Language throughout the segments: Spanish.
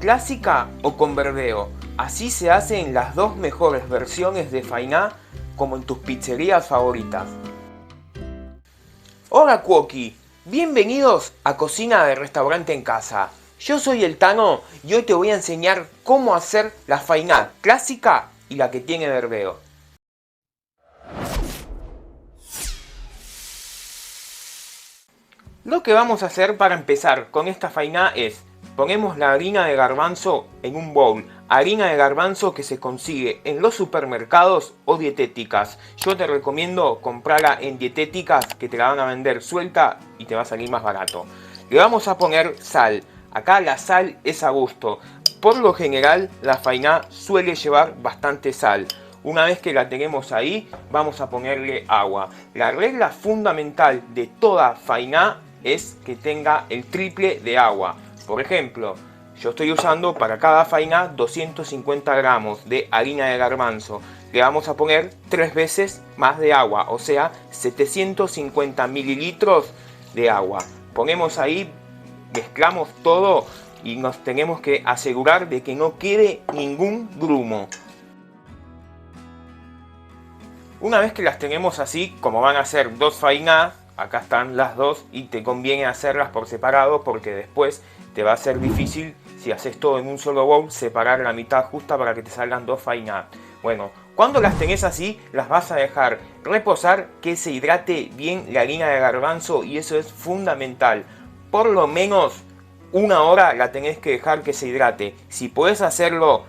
clásica o con verdeo. Así se hacen las dos mejores versiones de fainá como en tus pizzerías favoritas. Hola Cuoqui, bienvenidos a Cocina de Restaurante en Casa. Yo soy el Tano y hoy te voy a enseñar cómo hacer la fainá clásica y la que tiene verdeo. Lo que vamos a hacer para empezar con esta fainá es, ponemos la harina de garbanzo en un bowl, harina de garbanzo que se consigue en los supermercados o dietéticas. Yo te recomiendo comprarla en dietéticas que te la van a vender suelta y te va a salir más barato. Le vamos a poner sal, acá la sal es a gusto. Por lo general la fainá suele llevar bastante sal. Una vez que la tenemos ahí, vamos a ponerle agua. La regla fundamental de toda fainá es que tenga el triple de agua. Por ejemplo, yo estoy usando para cada fainá 250 gramos de harina de garbanzo. Le vamos a poner 3 veces más de agua, o sea, 750 mililitros de agua. Ponemos ahí, mezclamos todo y nos tenemos que asegurar de que no quede ningún grumo. Una vez que las tenemos así, como van a ser dos fainá, acá están las dos y te conviene hacerlas por separado porque después te va a ser difícil, si haces todo en un solo bowl, separar la mitad justa para que te salgan dos fainá. Bueno, cuando las tenés así, las vas a dejar reposar, que se hidrate bien la harina de garbanzo y eso es fundamental. Por lo menos una hora la tenés que dejar que se hidrate. Si podés hacerlo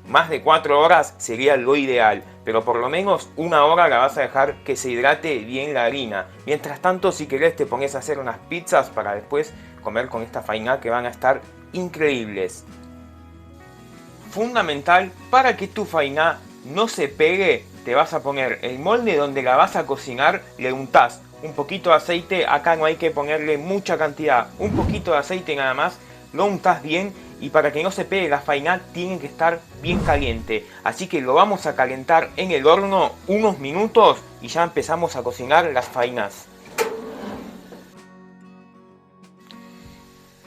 más de 4 horas sería lo ideal, pero por lo menos una hora la vas a dejar que se hidrate bien la harina. Mientras tanto, si querés, te pones a hacer unas pizzas para después comer con esta fainá que van a estar increíbles. Fundamental, para que tu fainá no se pegue, te vas a poner el molde donde la vas a cocinar, le untás un poquito de aceite, acá no hay que ponerle mucha cantidad, un poquito de aceite nada más, lo untás bien. Y para que no se pegue la fainá tiene que estar bien caliente. Así que lo vamos a calentar en el horno unos minutos y ya empezamos a cocinar las fainás.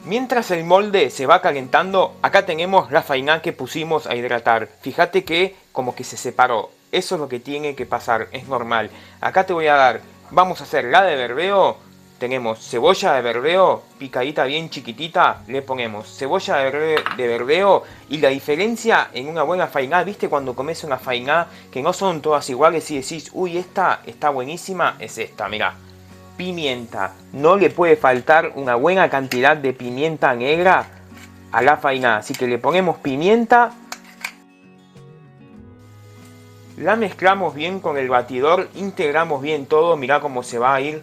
Mientras el molde se va calentando, acá tenemos la fainá que pusimos a hidratar. Fíjate que como que se separó. Eso es lo que tiene que pasar, es normal. Acá te voy a dar, vamos a hacer la de verdeo. Tenemos cebolla de verdeo picadita bien chiquitita, le ponemos cebolla de verdeo y la diferencia en una buena fainá, ¿viste cuando comes una fainá que no son todas iguales y decís, uy, esta está buenísima? Es esta, mirá. Pimienta, no le puede faltar una buena cantidad de pimienta negra a la fainá, así que le ponemos pimienta. La mezclamos bien con el batidor, integramos bien todo, mirá cómo se va a ir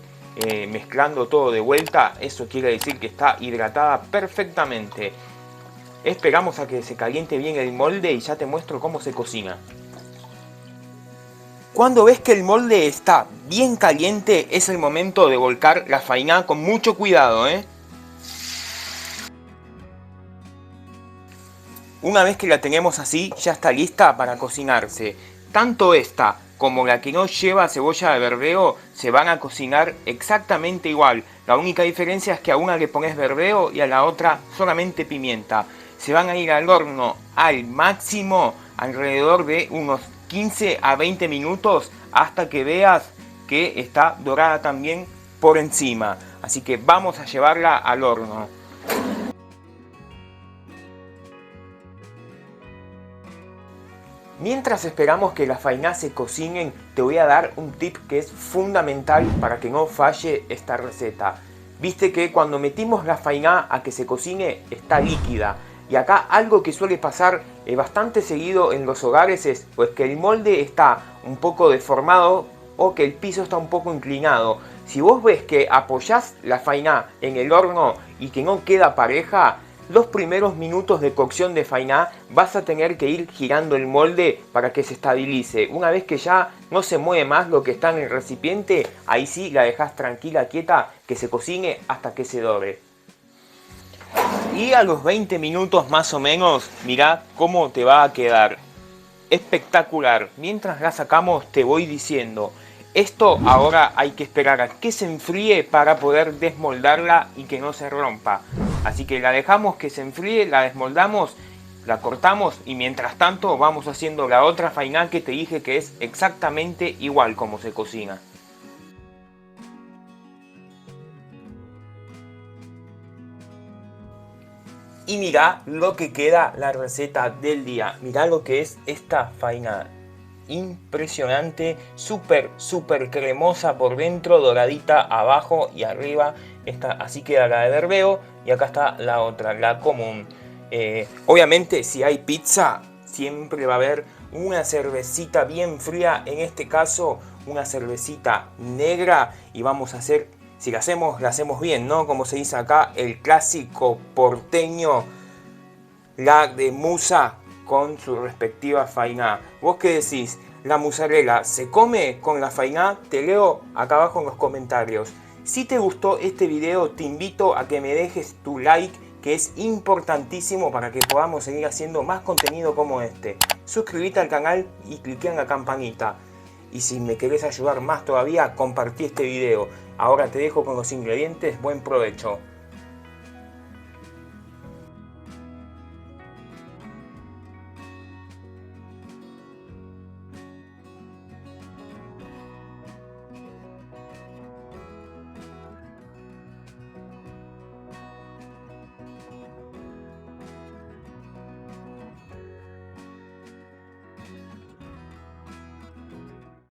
mezclando todo de vuelta. Eso quiere decir que está hidratada perfectamente. Esperamos a que se caliente bien el molde y ya te muestro cómo se cocina. Cuando ves que el molde está bien caliente, es el momento de volcar la fainá con mucho cuidado, Una vez que la tenemos así, ya está lista para cocinarse. Tanto esta como la que no lleva cebolla de verdeo se van a cocinar exactamente igual. La única diferencia es que a una le pones verdeo y a la otra solamente pimienta. Se van a ir al horno al máximo alrededor de unos 15 a 20 minutos hasta que veas que está dorada también por encima. Así que vamos a llevarla al horno. Mientras esperamos que las fainá se cocinen, te voy a dar un tip que es fundamental para que no falle esta receta. Viste que cuando metimos la fainá a que se cocine está líquida. Y acá algo que suele pasar bastante seguido en los hogares es pues que el molde está un poco deformado o que el piso está un poco inclinado. Si vos ves que apoyás la fainá en el horno y que no queda pareja, los primeros minutos de cocción de fainá vas a tener que ir girando el molde para que se estabilice. Una vez que ya no se mueve más lo que está en el recipiente, ahí sí la dejas tranquila, quieta, que se cocine hasta que se dore. Y a los 20 minutos más o menos, mirá cómo te va a quedar. Espectacular. Mientras la sacamos te voy diciendo, esto ahora hay que esperar a que se enfríe para poder desmoldarla y que no se rompa. Así que la dejamos que se enfríe, la desmoldamos, la cortamos y mientras tanto vamos haciendo la otra fainá que te dije que es exactamente igual como se cocina. Y mirá lo que queda la receta del día. Mirá lo que es esta fainá. Impresionante, súper cremosa por dentro, doradita abajo y arriba. Así queda la de Verdeo y acá está la otra, la común. Obviamente si hay pizza siempre va a haber una cervecita bien fría, en este caso una cervecita negra, y vamos a hacer, si la hacemos bien, ¿no? Como se dice acá, el clásico porteño, la de musa con su respectiva fainá. ¿Vos qué decís? ¿La mozzarella se come con la fainá? Te leo acá abajo en los comentarios. Si te gustó este video, te invito a que me dejes tu like, que es importantísimo para que podamos seguir haciendo más contenido como este. Suscríbete al canal y cliquea en la campanita. Y si me querés ayudar más todavía, compartí este video. Ahora te dejo con los ingredientes. Buen provecho.